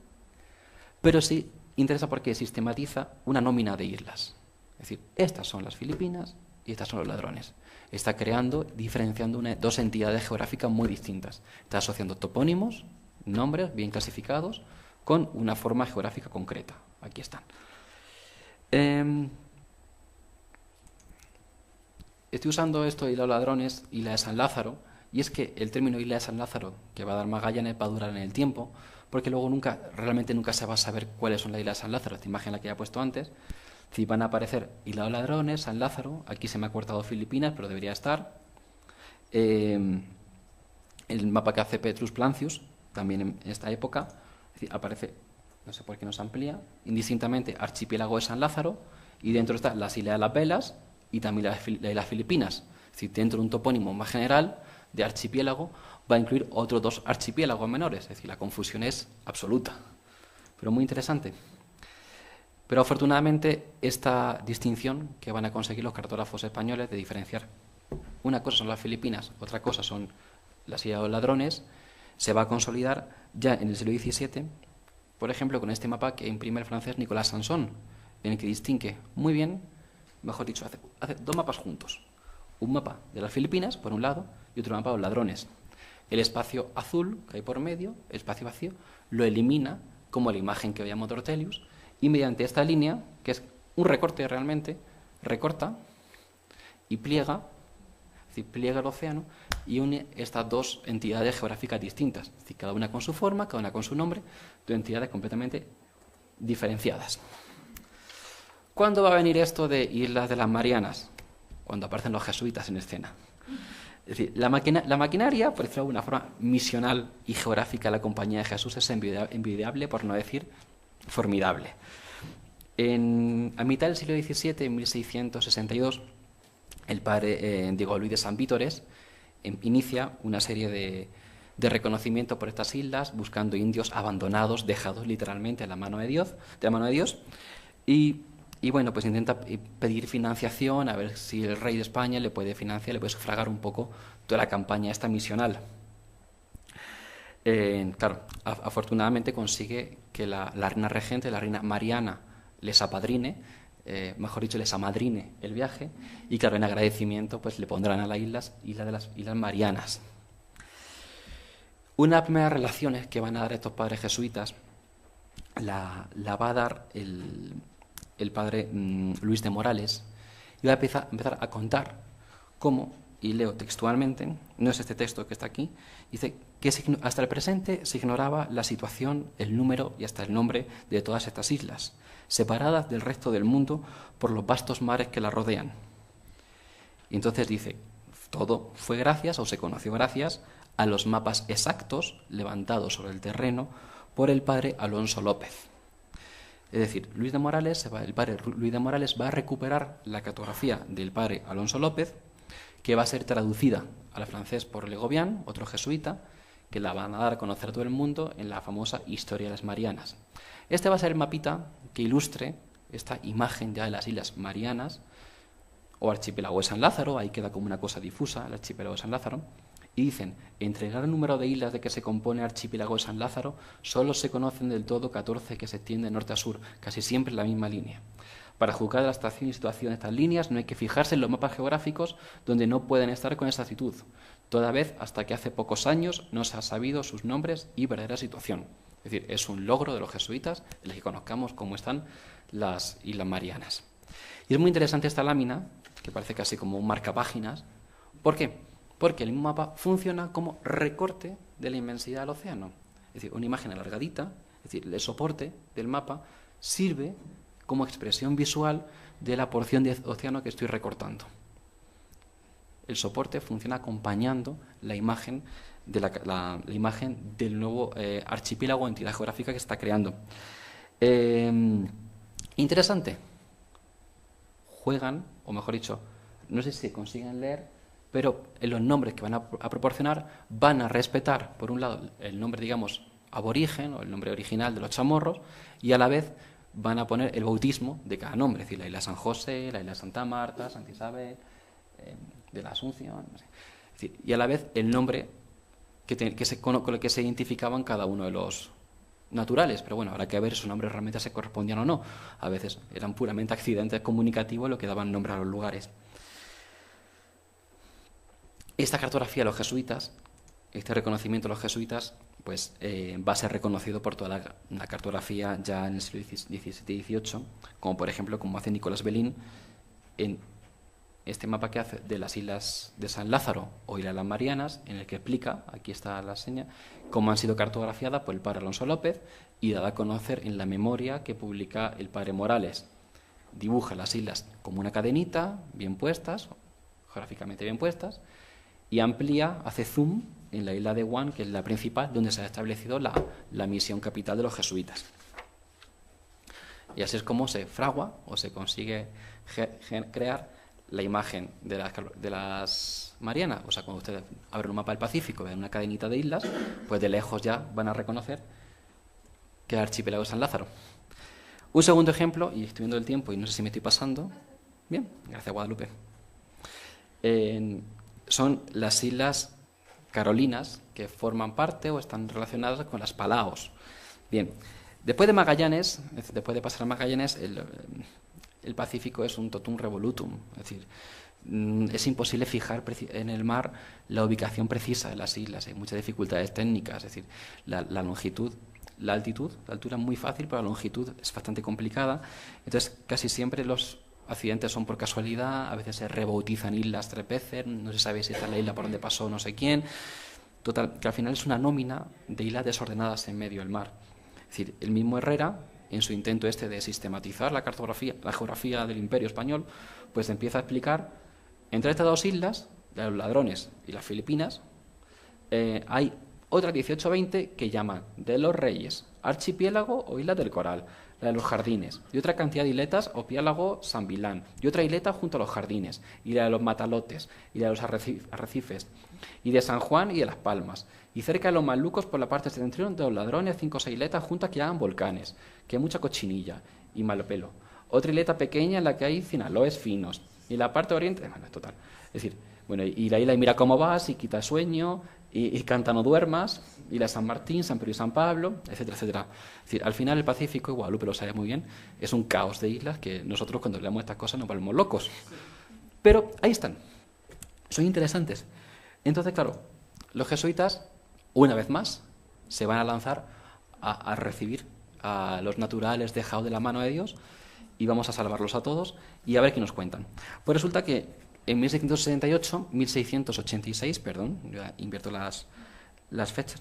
pero sí interesa porque sistematiza una nómina de islas. Es decir, estas son las Filipinas, y estas son los ladrones. Está creando, diferenciando dos entidades geográficas muy distintas. Está asociando topónimos, nombres bien clasificados, con una forma geográfica concreta. Aquí están. Estoy usando esto de los ladrones, Isla de San Lázaro, y es que el término Isla de San Lázaro que va a dar Magallanes va a durar en el tiempo, porque luego realmente nunca se va a saber cuáles son las Islas de San Lázaro. Esta imagen la que ya he puesto antes. Si van a aparecer Isla de los Ladrones, San Lázaro, aquí se me ha cortado Filipinas, pero debería estar. El mapa que hace Petrus Plancius, también en esta época, es decir, aparece, no sé por qué no se amplía, indistintamente Archipiélago de San Lázaro, y dentro están las Islas de las Velas y también las Islas Filipinas. Es decir, dentro de un topónimo más general de archipiélago va a incluir otros dos archipiélagos menores, es decir, la confusión es absoluta, pero muy interesante. Pero afortunadamente esta distinción que van a conseguir los cartógrafos españoles de diferenciar una cosa son las Filipinas, otra cosa son las Islas de los Ladrones, se va a consolidar ya en el siglo XVII, por ejemplo, con este mapa que imprime el francés Nicolas Sanson, en el que distingue muy bien, mejor dicho, hace dos mapas juntos. Un mapa de las Filipinas, por un lado, y otro mapa de los ladrones. El espacio azul que hay por medio, el espacio vacío, lo elimina, como la imagen que veíamos de Ortelius, y mediante esta línea, que es un recorte realmente, recorta y pliega, es decir, pliega el océano y une estas dos entidades geográficas distintas, es decir, cada una con su forma, cada una con su nombre, dos entidades completamente diferenciadas. ¿Cuándo va a venir esto de Islas de las Marianas? Cuando aparecen los jesuitas en escena. Es decir, la maquinaria, por decirlo de alguna forma, misional y geográfica de la Compañía de Jesús es envidiable, por no decir formidable. A mitad del siglo XVII, en 1662, el padre Diego Luis de San Vítores inicia una serie de reconocimiento por estas islas, buscando indios abandonados, dejados literalmente a la mano de Dios, y bueno, pues intenta pedir financiación, a ver si el rey de España le puede financiar, le puede sufragar un poco toda la campaña esta misional. Claro, afortunadamente consigue que la reina regente, la reina Mariana, les apadrine, mejor dicho, les amadrine el viaje, y claro, en agradecimiento pues le pondrán a las islas de las Islas Marianas. Una de las primeras relaciones que van a dar estos padres jesuitas la va a dar el padre Luis de Morales, y va a empezar a contar cómo, y leo textualmente, no es este texto que está aquí, dice que hasta el presente se ignoraba la situación, el número y hasta el nombre de todas estas islas, separadas del resto del mundo por los vastos mares que las rodean. Y entonces dice, todo fue gracias, o se conoció gracias, a los mapas exactos levantados sobre el terreno por el padre Alonso López. Es decir, el padre Luis de Morales va a recuperar la cartografía del padre Alonso López, que va a ser traducida al francés por Le Gobian, otro jesuita, que la van a dar a conocer a todo el mundo en la famosa Historia de las Marianas. Este va a ser el mapita que ilustre esta imagen ya de las Islas Marianas, o Archipiélago de San Lázaro, ahí queda como una cosa difusa, el Archipiélago de San Lázaro, y dicen, entre el gran número de islas de que se compone el Archipiélago de San Lázaro, solo se conocen del todo 14 que se extienden de norte a sur, casi siempre en la misma línea. Para juzgar la estación y situación de estas líneas no hay que fijarse en los mapas geográficos donde no pueden estar con exactitud, toda vez hasta que hace pocos años no se ha sabido sus nombres y verdadera situación. Es decir, es un logro de los jesuitas el que conozcamos cómo están las Islas Marianas. Y es muy interesante esta lámina, que parece casi como un marcapáginas. ¿Por qué? Porque el mismo mapa funciona como recorte de la inmensidad del océano. Es decir, una imagen alargadita, es decir, el soporte del mapa sirve como expresión visual de la porción de océano que estoy recortando. El soporte funciona acompañando la imagen, la imagen del nuevo archipiélago o entidad geográfica que se está creando. Interesante. Juegan, o mejor dicho, no sé si consiguen leer, pero en los nombres que van a proporcionar van a respetar, por un lado, el nombre, digamos, aborigen, o el nombre original de los chamorros, y a la vez van a poner el bautismo de cada nombre, es decir, la isla San José, la isla Santa Marta, Santa Isabel, de la Asunción, no sé. Es decir, y a la vez el nombre con el que se identificaban cada uno de los naturales, pero bueno, habrá que ver si sus nombres realmente se correspondían o no. A veces eran puramente accidentes comunicativos lo que daban nombre a los lugares. Esta cartografía de los jesuitas, este reconocimiento de los jesuitas, pues va a ser reconocido por toda la cartografía ya en el siglo XVII y XVIII, como por ejemplo, como hace Nicolás Belín en este mapa que hace de las islas de San Lázaro o Islas Marianas, en el que explica, aquí está la seña, cómo han sido cartografiadas por el padre Alonso López y dada a conocer en la memoria que publica el padre Morales. Dibuja las islas como una cadenita, bien puestas, geográficamente bien puestas, y amplía, hace zoom en la isla de Guam, que es la principal, donde se ha establecido la misión capital de los jesuitas. Y así es como se fragua o se consigue crear la imagen de las Marianas. O sea, cuando ustedes abren un mapa del Pacífico, ven una cadenita de islas, pues de lejos ya van a reconocer que es el archipiélago de San Lázaro. Un segundo ejemplo, y estoy viendo el tiempo y no sé si me estoy pasando. Bien, gracias Guadalupe. Son las Islas Carolinas, que forman parte o están relacionadas con las Palaos. Bien, después de Magallanes, después de pasar a Magallanes, el Pacífico es un totum revolutum. Es decir, es imposible fijar en el mar la ubicación precisa de las islas. Hay muchas dificultades técnicas. Es decir, la longitud, la altitud, la altura es muy fácil, pero la longitud es bastante complicada. Entonces, casi siempre los accidentes son por casualidad, a veces se rebautizan islas 3 veces, no se sabe si está la isla por donde pasó no sé quién. Total, que al final es una nómina de islas desordenadas en medio del mar. Es decir, el mismo Herrera, en su intento de sistematizar la geografía del Imperio Español, pues empieza a explicar, entre estas dos islas, de los Ladrones y las Filipinas, hay otras 18 o 20 que llaman de los Reyes, Archipiélago o Islas del Coral, la de los Jardines, y otra cantidad de isletas o Piélago San Vilán, y otra isleta junto a los Jardines, y la de los Matalotes, y la de los Arrecifes, y de San Juan y de Las Palmas, y cerca de los Malucos por la parte septentrional de los Ladrones, 5 o 6 isletas juntas que llaman volcanes, que hay mucha cochinilla y malo pelo. Otra isleta pequeña en la que hay cinaloes finos, y la parte oriente, bueno, total. Es decir, bueno, y la isla de Mira cómo vas, y Quita sueño, y Canta no duermas, y la de San Martín, San Pedro y San Pablo, etcétera, etcétera. Es decir, al final el Pacífico, y Guadalupe lo sabe muy bien, es un caos de islas que nosotros cuando leemos estas cosas nos volvemos locos. Pero ahí están, son interesantes. Entonces, claro, los jesuitas, una vez más, se van a lanzar a recibir a los naturales dejados de la mano de Dios y vamos a salvarlos a todos y a ver qué nos cuentan. Pues resulta que en 1686, perdón, yo invierto las fechas,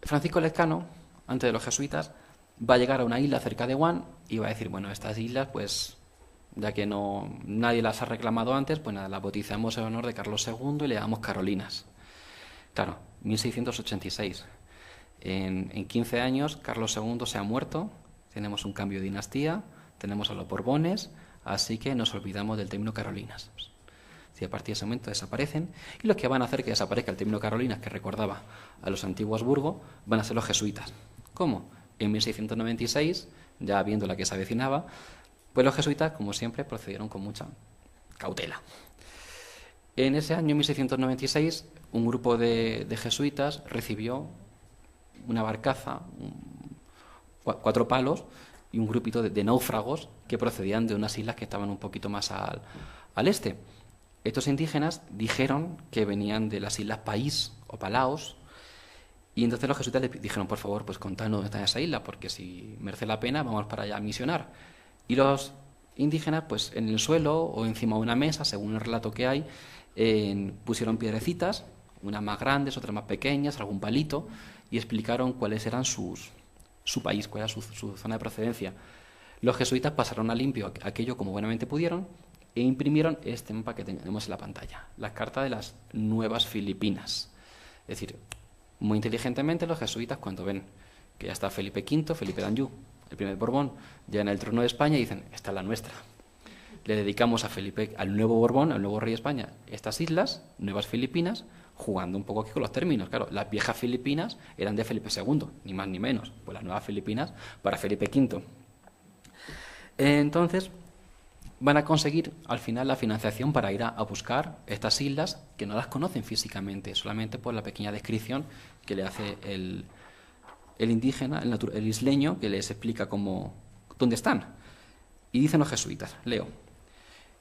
Francisco Lezcano, antes de los jesuitas, va a llegar a una isla cerca de Guam y va a decir, bueno, estas islas, pues, ya que nadie las ha reclamado antes, pues nada, las bautizamos en honor de Carlos II y le damos Carolinas. Claro, 1686. En 15 años, Carlos II se ha muerto, tenemos un cambio de dinastía, tenemos a los Borbones, así que nos olvidamos del término Carolinas. Si a partir de ese momento desaparecen, y los que van a hacer que desaparezca el término Carolinas, que recordaba a los antiguos burgos, van a ser los jesuitas. ¿Cómo? En 1696, ya viendo la que se avecinaba, pues los jesuitas, como siempre, procedieron con mucha cautela. En ese año 1696, un grupo de jesuitas recibió una barcaza, 4 palos, y un grupito de náufragos que procedían de unas islas que estaban un poquito más al este. Estos indígenas dijeron que venían de las islas País o Palaos, y entonces los jesuitas les dijeron, por favor, pues contadnos dónde está esa isla, porque si merece la pena, vamos para allá a misionar. Y los indígenas, pues en el suelo o encima de una mesa, según el relato que hay, pusieron piedrecitas, unas más grandes, otras más pequeñas, algún palito, y explicaron cuáles eran su país, cuál era su zona de procedencia. Los jesuitas pasaron a limpio aquello como buenamente pudieron e imprimieron este mapa que tenemos en la pantalla, las cartas de las nuevas Filipinas. Es decir, muy inteligentemente los jesuitas, cuando ven que ya está Felipe V, Felipe d'Anjou, el primer Borbón, ya en el trono de España, dicen, esta es la nuestra. Le dedicamos a Felipe, al nuevo Borbón, al nuevo rey de España, estas islas, nuevas Filipinas, jugando un poco aquí con los términos. Claro, las viejas Filipinas eran de Felipe II, ni más ni menos. Pues las nuevas Filipinas para Felipe V. Entonces, van a conseguir al final la financiación para ir a buscar estas islas que no las conocen físicamente, solamente por la pequeña descripción que le hace el indígena, el isleño, que les explica dónde están. Y dicen los jesuitas, leo,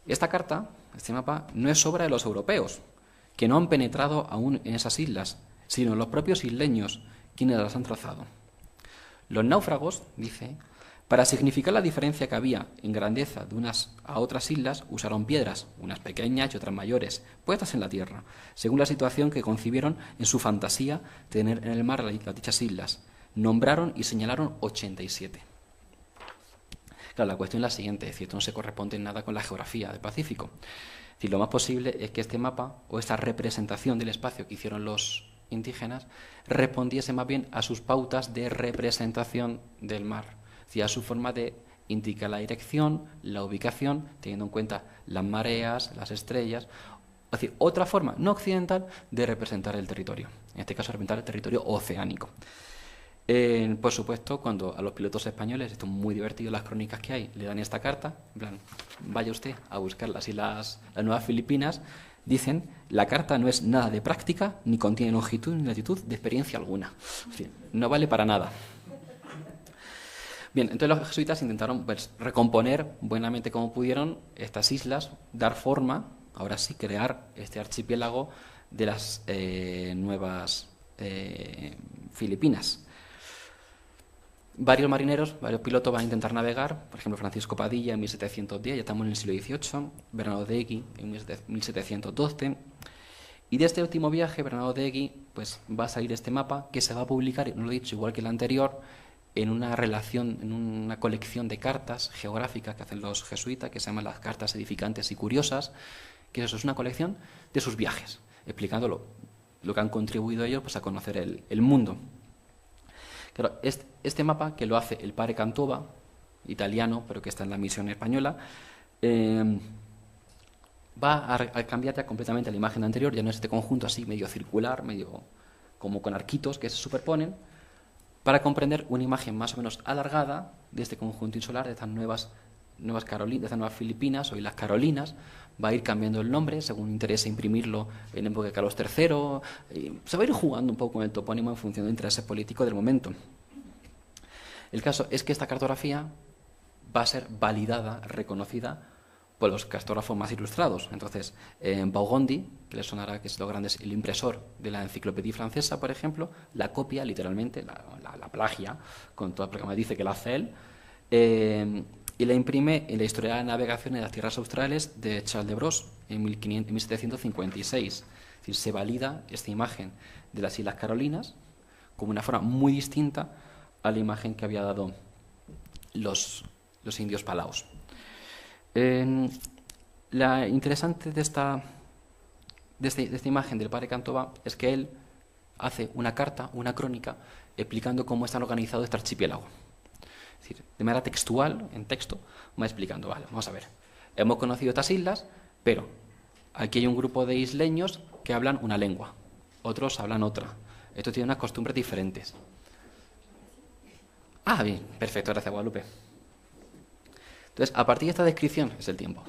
Esta carta, este mapa, no es obra de los europeos, que no han penetrado aún en esas islas, sino los propios isleños, quienes las han trazado. Los náufragos, dice, para significar la diferencia que había en grandeza de unas a otras islas, usaron piedras, unas pequeñas y otras mayores, puestas en la tierra, según la situación que concibieron en su fantasía tener en el mar las dichas islas. Nombraron y señalaron 87. Claro, la cuestión es la siguiente, es decir, esto no se corresponde en nada con la geografía del Pacífico. Es decir, lo más posible es que este mapa o esta representación del espacio que hicieron los indígenas respondiese más bien a sus pautas de representación del mar, es decir, a su forma de indicar la dirección, la ubicación, teniendo en cuenta las mareas, las estrellas, es decir, otra forma no occidental de representar el territorio, en este caso representar el territorio oceánico. Por supuesto, cuando a los pilotos españoles, esto es muy divertido, las crónicas que hay, le dan esta carta, en plan, vaya usted a buscar las islas, las nuevas Filipinas, dicen, la carta no es nada de práctica, ni contiene longitud ni latitud de experiencia alguna. En fin, no vale para nada. Bien, entonces los jesuitas intentaron pues, recomponer buenamente como pudieron estas islas, dar forma, ahora sí, crear este archipiélago de las nuevas Filipinas. Varios marineros, varios pilotos van a intentar navegar, por ejemplo Francisco Padilla en 1710, ya estamos en el siglo XVIII, Bernardo de Egui en 1712, y de este último viaje, Bernardo de Egui, pues va a salir este mapa que se va a publicar, no lo he dicho, igual que el anterior, en una relación, en una colección de cartas geográficas que hacen los jesuitas, que se llaman las cartas edificantes y curiosas, que eso es una colección de sus viajes, explicando lo que han contribuido ellos pues, a conocer el mundo. Claro, este mapa, que lo hace el padre Cantova, italiano, pero que está en la misión española, va a cambiar ya completamente la imagen anterior, ya no es este conjunto así medio circular, medio como con arquitos que se superponen, para comprender una imagen más o menos alargada de este conjunto insular, de estas nuevas Carolinas, de estas nuevas Filipinas o Islas Carolinas. Va a ir cambiando el nombre según interese imprimirlo en época de Carlos III. Se va a ir jugando un poco con el topónimo en función del interés político del momento. El caso es que esta cartografía va a ser validada, reconocida por los cartógrafos más ilustrados. Entonces, Baugondi, que les sonará que es lo grande, es el impresor de la enciclopedia francesa, por ejemplo, la copia literalmente, la plagia, con toda la que dice que la hace él, y la imprime en la Historia de la Navegación en las Tierras Australes de Charles de Bros en 1756. Es decir, se valida esta imagen de las Islas Carolinas como una forma muy distinta a la imagen que había dado los indios palaos. La interesante de esta imagen del padre Cantova es que él hace una carta, una crónica, explicando cómo están organizados este archipiélago. Es decir, de manera textual, en texto, va explicando, vale, vamos a ver, hemos conocido estas islas, pero aquí hay un grupo de isleños que hablan una lengua, otros hablan otra, estos tienen unas costumbres diferentes. Ah, bien, perfecto, gracias, Guadalupe. Entonces, a partir de esta descripción, es el tiempo,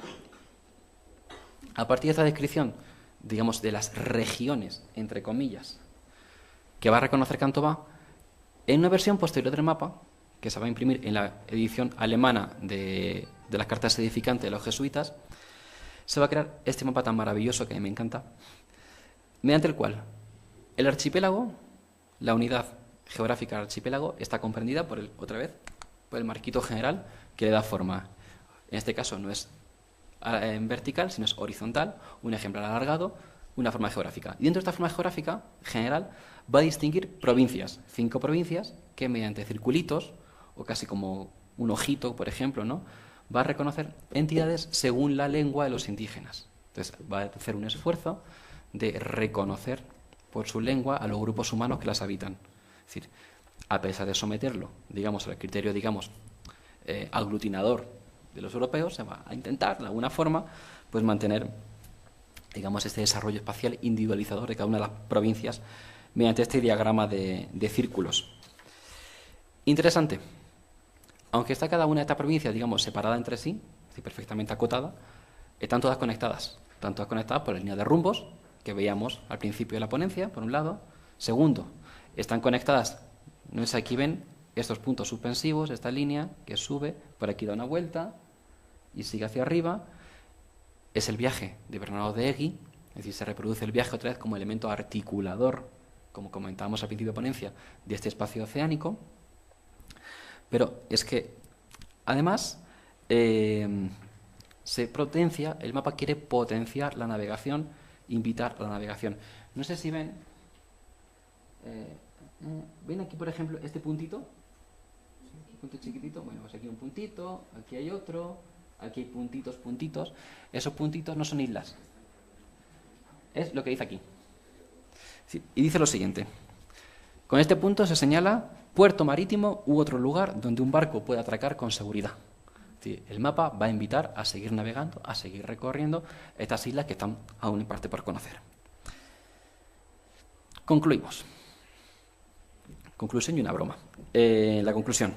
a partir de esta descripción, digamos, de las regiones, entre comillas, que va a reconocer Cantova, en una versión posterior del mapa, que se va a imprimir en la edición alemana de las cartas edificantes de los jesuitas, se va a crear este mapa tan maravilloso que a mí me encanta, mediante el cual el archipiélago, la unidad geográfica del archipiélago, está comprendida por el marquito general que le da forma. En este caso no es en vertical, sino es horizontal, un ejemplar alargado, una forma geográfica. Y dentro de esta forma geográfica general va a distinguir provincias, 5 provincias, que mediante circulitos, o casi como un ojito, por ejemplo, ¿no?, va a reconocer entidades según la lengua de los indígenas. Entonces va a hacer un esfuerzo de reconocer por su lengua a los grupos humanos que las habitan. Es decir, a pesar de someterlo, digamos, al criterio, digamos, aglutinador de los europeos, se va a intentar, de alguna forma, pues mantener, digamos, este desarrollo espacial individualizador de cada una de las provincias mediante este diagrama de círculos. Interesante. Aunque está cada una de estas provincias, digamos, separada entre sí, es decir, perfectamente acotada, están todas conectadas. Están todas conectadas por la línea de rumbos que veíamos al principio de la ponencia, por un lado. Segundo, están conectadas, no sé, aquí ven estos puntos suspensivos, esta línea que sube, por aquí da una vuelta y sigue hacia arriba. es el viaje de Bernardo de Egui, es decir, se reproduce el viaje otra vez como elemento articulador, como comentábamos al principio de ponencia, de este espacio oceánico. Pero es que, además, se potencia, el mapa quiere potenciar la navegación, invitar a la navegación. No sé si ven, ¿ven aquí, por ejemplo, este puntito? ¿Sí? Punto chiquitito, bueno, pues aquí un puntito, aquí hay otro, aquí hay puntitos, puntitos. Esos puntitos no son islas. Es lo que dice aquí. Sí, y dice lo siguiente. Con este punto se señala puerto marítimo u otro lugar donde un barco pueda atracar con seguridad. Sí, el mapa va a invitar a seguir navegando, a seguir recorriendo estas islas que están aún en parte por conocer. Concluimos. Conclusión y una broma. La conclusión.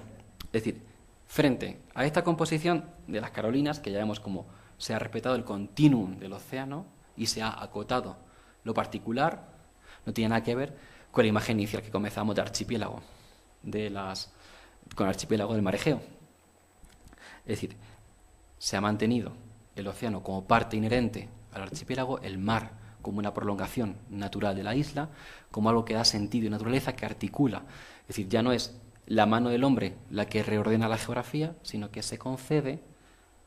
Es decir, frente a esta composición de las Carolinas, que ya vemos cómo se ha respetado el continuum del océano y se ha acotado lo particular, no tiene nada que ver con la imagen inicial que comenzamos de archipiélago, con el archipiélago del Mar Egeo. Es decir, se ha mantenido el océano como parte inherente al archipiélago, el mar como una prolongación natural de la isla, como algo que da sentido y naturaleza, que articula. Es decir, ya no es la mano del hombre la que reordena la geografía, sino que se concede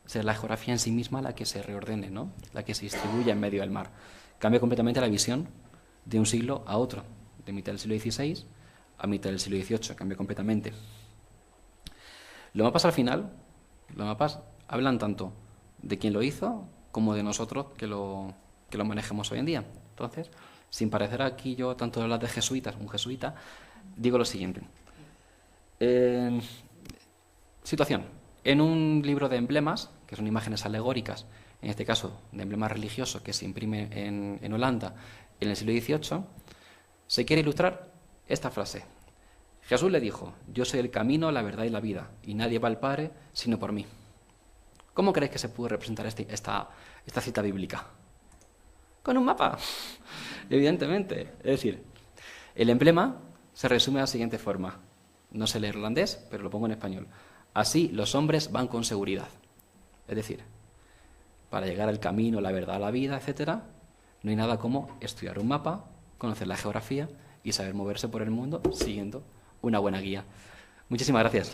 ser la geografía en sí misma la que se reordene, ¿no? La que se distribuye en medio del mar. Cambia completamente la visión de un siglo a otro, de mitad del siglo XVI a mitad del siglo XVIII, cambia completamente. Los mapas al final, los mapas hablan tanto de quien lo hizo como de nosotros que lo manejemos hoy en día. Entonces, sin parecer aquí yo tanto de hablar de jesuitas, un jesuita, digo lo siguiente. Situación. En un libro de emblemas, que son imágenes alegóricas, en este caso de emblemas religiosos que se imprime en Holanda en el siglo XVIII, se quiere ilustrar esta frase. Jesús le dijo: yo soy el camino, la verdad y la vida, y nadie va al Padre sino por mí. ¿Cómo creéis que se puede representar esta cita bíblica? Con un mapa, evidentemente. Es decir, el emblema se resume de la siguiente forma. No sé leer holandés, pero lo pongo en español. Así los hombres van con seguridad. Es decir, para llegar al camino, la verdad, la vida, etc., no hay nada como estudiar un mapa, conocer la geografía y saber moverse por el mundo siguiendo una buena guía. Muchísimas gracias.